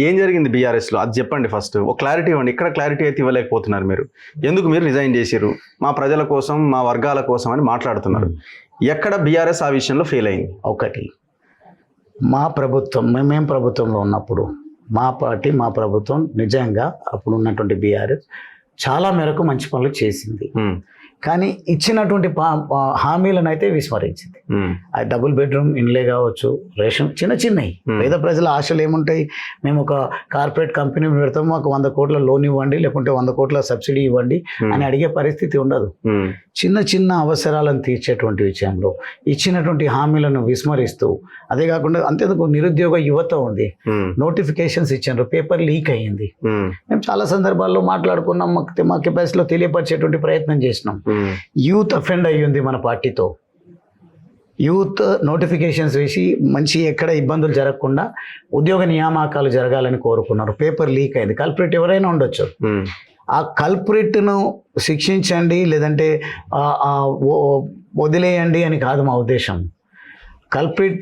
ఏం జరిగింది బీఆర్ఎస్లో అది చెప్పండి ఫస్ట్. ఒక క్లారిటీ ఇవ్వండి. ఇక్కడ క్లారిటీ అయితే ఇవ్వలేకపోతున్నారు మీరు. ఎందుకు మీరు రిజైన్ చేసిర్రు? మా ప్రజల కోసం, మా వర్గాల కోసం అని మాట్లాడుతున్నారు. ఎక్కడ బీఆర్ఎస్ ఆ విషయంలో ఫెయిల్ అయింది? ఒకటి, మా ప్రభుత్వం, మేము ప్రభుత్వంలో ఉన్నప్పుడు మా పార్టీ, మా ప్రభుత్వం నిజంగా అప్పుడు ఉన్నటువంటి బీఆర్ఎస్ చాలా మేరకు మంచి పనులు చేసింది. కానీ ఇచ్చినటువంటి హామీలను అయితే విస్మరించింది. ఆ డబుల్ బెడ్రూమ్ ఇండ్లే కావచ్చు, రేషన్ చిన్నవి. పేద ప్రజల ఆశలు ఏముంటాయి? మేము ఒక కార్పొరేట్ కంపెనీ పెడతాం, మాకు 100 కోట్ల లోన్ ఇవ్వండి, లేకుంటే 100 కోట్ల సబ్సిడీ ఇవ్వండి అని అడిగే పరిస్థితి ఉండదు. చిన్న అవసరాలను తీర్చేటువంటి విషయంలో ఇచ్చినటువంటి హామీలను విస్మరిస్తూ, అదే కాకుండా అంతేందుకు నిరుద్యోగ యువత ఉంది, నోటిఫికేషన్స్ ఇచ్చారు, పేపర్ లీక్ అయ్యింది. మేము చాలా సందర్భాల్లో మాట్లాడుకున్నాం, మా కెపాసిటీలో తెలియపరిచేటువంటి ప్రయత్నం చేసినాం. యూత్ అఫెండ్ అయ్యింది మన పార్టీతో. యూత్ నోటిఫికేషన్స్ వేసి మంచి ఎక్కడ ఇబ్బందులు జరగకుండా ఉద్యోగ నియామకాలు జరగాలని కోరుకున్నారు. పేపర్ లీక్ అయింది. కల్ప్రిట్ ఎవరైనా ఉండొచ్చు. ఆ కల్ప్రిట్ను శిక్షించండి, లేదంటే వదిలేయండి అని కాదు మా ఉద్దేశం. కల్ప్రిట్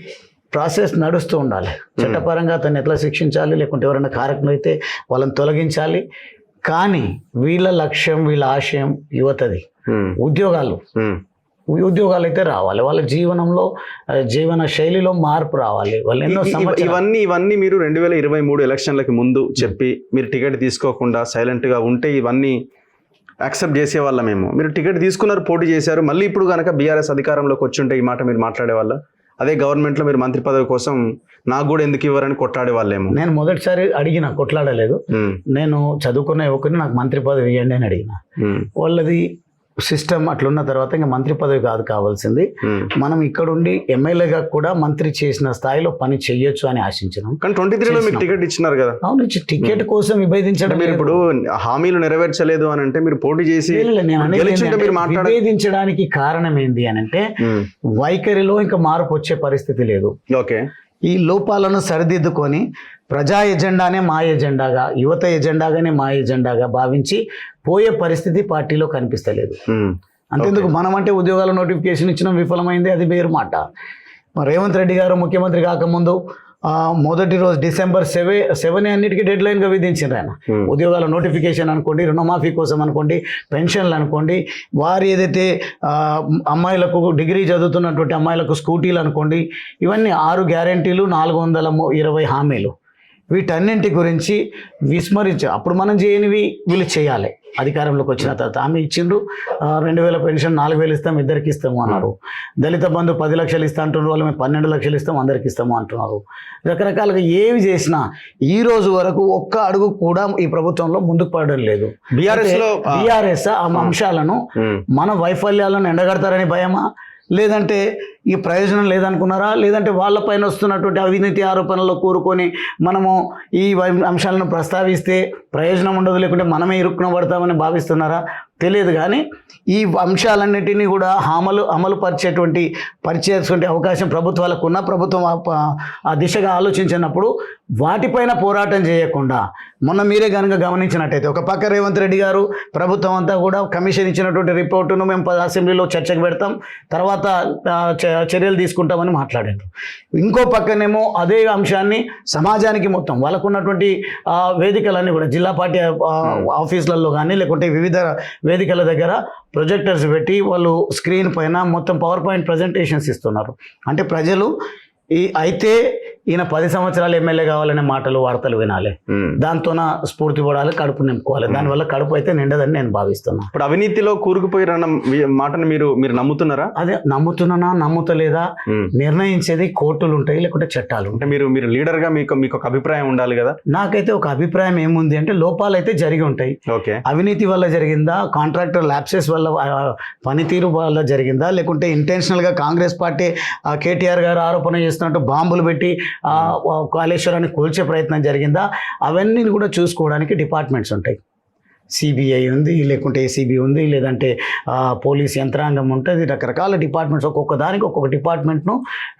ప్రాసెస్ నడుస్తూ ఉండాలి. చట్టపరంగా అతన్ని ఎట్లా శిక్షించాలి, లేకుంటే ఎవరైనా కారకులు అయితే వాళ్ళని తొలగించాలి. కానీ వీళ్ళ లక్ష్యం, వీళ్ళ ఆశయం యువతది. ఉద్యోగాలు అయితే రావాలి, వాళ్ళ జీవనంలో, జీవన శైలిలో మార్పు రావాలి. వాళ్ళు ఎన్నో ఇవన్నీ మీరు 2023 ఎలక్షన్లకి ముందు చెప్పి మీరు టికెట్ తీసుకోకుండా సైలెంట్గా ఉంటే ఇవన్నీ యాక్సెప్ట్ చేసేవాళ్ళ మేము. మీరు టికెట్ తీసుకున్నారు, పోటీ చేశారు. మళ్ళీ ఇప్పుడు కనుక బీఆర్ఎస్ అధికారంలోకి వచ్చి ఉంటే ఈ మాట మీరు మాట్లాడేవాళ్ళ? అదే గవర్నమెంట్లో మీరు మంత్రి పదవి కోసం నాకు కూడా ఎందుకు ఇవ్వరని కొట్లాడే వాళ్ళేమో. నేను మొదటిసారి అడిగిన, కొట్లాడలేదు. నేను చదువుకున్న యువకుని నాకు మంత్రి పదవి ఇవ్వండి అని అడిగిన. వాళ్ళది సిస్టమ్ అట్లున్న తర్వాత ఇంకా మంత్రి పదవి కాదు కావాల్సింది, మనం ఇక్కడుండి ఎమ్మెల్యేగా కూడా మంత్రి చేసిన స్థాయిలో పని చెయ్యొచ్చు అని ఆశించినాం. కానీ 23లో మీకు టికెట్ ఇచ్చినారు కదా? అవును, టికెట్ కోసం విభేదించడం. మీరు ఇప్పుడు హామీలు నెరవేర్చలేదు అని అంటే మీరు పోటీ చేసి విభేదించడానికి కారణం ఏంది అని అంటే వైఖరిలో ఇంకా మార్పు వచ్చే పరిస్థితి లేదు. ఓకే, ఈ లోపాలను సరిదిద్దుకొని ప్రజా ఎజెండానే మా ఎజెండాగా, యువత ఎజెండాగానే మా ఎజెండాగా భావించి పోయే పరిస్థితి పార్టీలో కనిపిస్తలేదు. అంతేందుకు మనం అంటే ఉద్యోగాల నోటిఫికేషన్ ఇచ్చిన విఫలమైంది, అది వేరు మాట. రేవంత్ రెడ్డి గారు ముఖ్యమంత్రి కాకముందు మొదటి రోజు December 7 అన్నిటికీ డెడ్ లైన్గా విధించారు ఆయన. ఉద్యోగాల నోటిఫికేషన్ అనుకోండి, రుణమాఫీ కోసం అనుకోండి, పెన్షన్లు అనుకోండి, వారు ఏదైతే అమ్మాయిలకు డిగ్రీ చదువుతున్నటువంటి అమ్మాయిలకు స్కూటీలు అనుకోండి, ఇవన్నీ 6 గ్యారెంటీలు, 420 హామీలు, వీటన్నింటి గురించి విస్మరించారు. అప్పుడు మనం చేయనివి వీళ్ళు చేయాలి. అధికారంలోకి వచ్చిన తర్వాత హామీ ఇచ్చిండ్రు, 2000 పెన్షన్ 4000 ఇస్తాం, ఇద్దరికి ఇస్తాము అన్నారు. దళిత బంధు 10 లక్షలు ఇస్తా అంటున్నారు, వాళ్ళు మేము 12 లక్షలు ఇస్తాం, అందరికి ఇస్తాము అంటున్నారు. రకరకాలుగా ఏవి చేసినా ఈ రోజు వరకు ఒక్క అడుగు కూడా ఈ ప్రభుత్వంలో ముందుకు పడడం లేదు. బీఆర్ఎస్ ఆ అంశాలను, మన వైఫల్యాలను ఎండగడతారని భయమా, లేదంటే ఈ ప్రయోజనం లేదనుకున్నారా, లేదంటే వాళ్ళపైన వస్తున్నటువంటి అవినీతి ఆరోపణల్లో కూరుకొని మనము ఈ అంశాలను ప్రస్తావిస్తే ప్రయోజనం ఉండదు, లేకుంటే మనమే ఇరుక్కున పడతామని భావిస్తున్నారా తెలియదు. కానీ ఈ అంశాలన్నిటినీ కూడా అమలు పరిచేటువంటి అవకాశం ప్రభుత్వాలకు ఉన్న, ప్రభుత్వం ఆ దిశగా ఆలోచించినప్పుడు వాటిపైన పోరాటం చేయకుండా, మొన్న మీరే కనుక గమనించినట్టయితే ఒక పక్క రేవంత్ రెడ్డి గారు ప్రభుత్వం అంతా కూడా కమిషన్ ఇచ్చినటువంటి రిపోర్టును మేము అసెంబ్లీలో చర్చకు పెడతాం, తర్వాత చర్యలు తీసుకుంటామని మాట్లాడారు. ఇంకో పక్కనేమో అదే అంశాన్ని సమాజానికి మొత్తం వాళ్ళకున్నటువంటి వేదికలన్నీ కూడా జిల్లా పార్టీ ఆఫీసులలో కానీ, లేకుంటే వివిధ వేదికల దగ్గర ప్రొజెక్టర్స్ పెట్టి వాళ్ళు స్క్రీన్ పైన మొత్తం పవర్ పాయింట్ ప్రజెంటేషన్స్ ఇస్తున్నారు. అంటే ప్రజలు అయితే ఈయన 10 సంవత్సరాలు ఎమ్మెల్యే కావాలనే మాటలు, వార్తలు వినాలి, దాంతోన స్ఫూర్తి పడాలి, కడుపు నింపుకోవాలి. దానివల్ల కడుపు అయితే నిండదని నేను భావిస్తున్నా. ఇప్పుడు అవినీతిలో కూరుకుపోయిన మాటను మీరు నమ్ముతున్నారా? అదే నమ్ముతున్నానా నమ్ముతలేదా నిర్ణయించేది కోర్టులు ఉంటాయి, లేకుంటే చట్టాలు. అంటే మీరు లీడర్గా మీకు ఒక అభిప్రాయం ఉండాలి కదా? నాకైతే ఒక అభిప్రాయం ఏముంది అంటే, లోపాలు అయితే జరిగి ఉంటాయి. ఓకే, అవినీతి వల్ల జరిగిందా, కాంట్రాక్టర్ ల్యాప్సెస్ వల్ల, పనితీరు వల్ల జరిగిందా, లేకుంటే ఇంటెన్షనల్గా కాంగ్రెస్ పార్టీ కేటీఆర్ గారు ఆరోపణ చేస్తున్నట్టు బాంబులు పెట్టి కాళేశ్వరాన్ని కూల్చే ప్రయత్నం జరిగిందా, అవన్నీ కూడా చూసుకోవడానికి డిపార్ట్మెంట్స్ ఉంటాయి. సిబిఐ ఉంది, లేకుంటే ఏసీబీ ఉంది, లేదంటే పోలీస్ యంత్రాంగం ఉంటుంది. రకరకాల డిపార్ట్మెంట్స్, ఒక్కొక్క దానికి ఒక్కొక్క డిపార్ట్మెంట్ను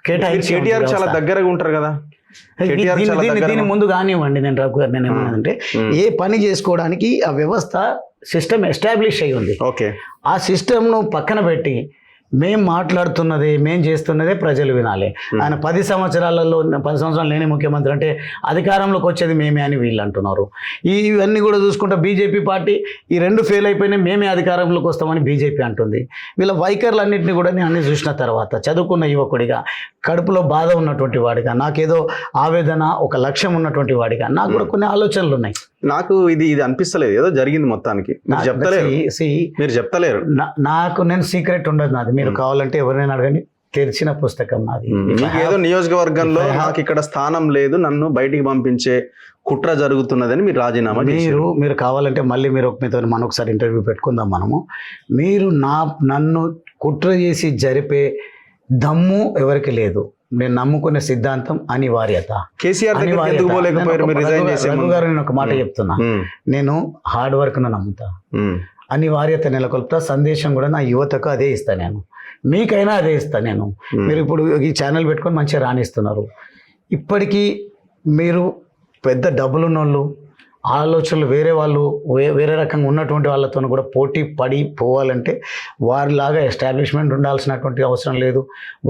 కేటాయించి. కేటీఆర్ చాలా దగ్గరగా ఉంటారు కదా? దీని ముందు కానివ్వండి, నేను రఘు గారు నేను ఏమన్నానంటే, ఏ పని చేసుకోవడానికి ఆ వ్యవస్థ సిస్టమ్ ఎస్టాబ్లిష్ అయ్యి ఉంది. ఓకే, ఆ సిస్టమ్ను పక్కన పెట్టి మేం మాట్లాడుతున్నదే మేం చేస్తున్నదే ప్రజలు వినాలి. ఆయన 10 సంవత్సరాలు నేనే ముఖ్యమంత్రి అంటే అధికారంలోకి వచ్చేది మేమే అని వీళ్ళు అంటున్నారు. ఇవన్నీ కూడా చూసుకుంటే బీజేపీ పార్టీ ఈ 2 ఫెయిల్ అయిపోయినాయి, మేమే అధికారంలోకి వస్తామని బీజేపీ అంటుంది. వీళ్ళ వైఖరులన్నింటినీ కూడా నేను అన్ని చూసిన తర్వాత చదువుకున్న యువకుడిగా, కడుపులో బాధ ఉన్నటువంటి వాడిగా, నాకేదో ఆవేదన, ఒక లక్ష్యం ఉన్నటువంటి వాడిగా నాకు కూడా కొన్ని ఆలోచనలు ఉన్నాయి. నాకు ఇది అనిపిస్తలేదు, ఏదో జరిగింది మొత్తానికి. మీరు చెప్తలేరు, మీరు చెప్తలేరు. నాకు నేను సీక్రెట్ ఉండదు నాది. మీరు కావాలంటే ఎవరైనా అడగండి, తెరిచిన పుస్తకం నాది. మీకు ఏదో నియోజకవర్గంలో నాకు ఇక్కడ స్థానం లేదు, నన్ను బయటికి పంపించే కుట్ర జరుగుతున్నదని మీరు రాజీనామా చేశారు. మీరు కావాలంటే మళ్ళీ మీరు మీతో మనొకసారి ఇంటర్వ్యూ పెట్టుకుందాం మనము. మీరు నన్ను కుట్ర చేసి జరిపే దమ్ము ఎవరికి లేదు. నేను నమ్ముకునే సిద్ధాంతం అనివార్యత. కేసీఆర్ దగ్గరికి ఎందుకు పోలేకపోయారు? మీరు రిజైన్ చేసే ముందు. రఘు గారు నేను ఒక మాట చెప్తున్నా, నేను హార్డ్ వర్క్ ను నమ్ముతా, అనివార్యత నెలకొల్పుతా. సందేశం కూడా నా యువతకు అదే ఇస్తా, నేను మీకైనా అదే ఇస్తా నేను. మీరు ఇప్పుడు ఈ ఛానల్ పెట్టుకొని మంచిగా రాణిస్తున్నారు. ఇప్పటికీ మీరు పెద్ద డబ్బులున్నోళ్ళు, ఆలోచనలు వేరే రకంగా ఉన్నటువంటి వాళ్ళతో కూడా పోటీ పడి పోవాలంటే వారిలాగా ఎస్టాబ్లిష్మెంట్ ఉండాల్సినటువంటి అవసరం లేదు,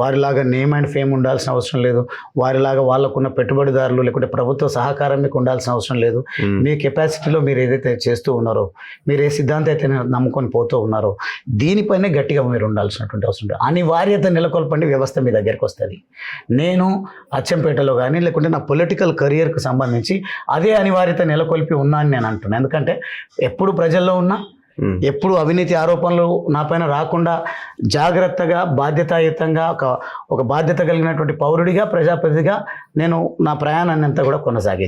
వారిలాగా నేమ్ అండ్ ఫేమ్ ఉండాల్సిన అవసరం లేదు, వారిలాగా వాళ్ళకున్న పెట్టుబడిదారులు లేకుంటే ప్రభుత్వ సహకారం మీకు ఉండాల్సిన అవసరం లేదు. మీ కెపాసిటీలో మీరు ఏదైతే చేస్తూ ఉన్నారో, మీరు ఏ సిద్ధాంతం అయితే నమ్ముకొని పోతూ ఉన్నారో దీనిపైనే గట్టిగా మీరు ఉండాల్సినటువంటి అవసరం లేదు. అనివార్యత నెలకొల్పండి, వ్యవస్థ మీ దగ్గరికి వస్తుంది. నేను అచ్చంపేటలో కానీ లేకుంటే నా పొలిటికల్ కెరియర్కి సంబంధించి అదే అనివార్యత నెలకొల్పి ఉన్నాను నేను అంటున్నాను. ఎందుకంటే ఎప్పుడు ప్రజల్లో ఉన్నా, ఎప్పుడు అవినీతి ఆరోపణలు నా పైన రాకుండా జాగ్రత్తగా బాధ్యతాయుతంగా ఒక బాధ్యత కలిగినటువంటి పౌరుడిగా, ప్రజాప్రతినిధిగా నేను నా ప్రయాణాన్ని అంతా కూడా కొనసాగించాను.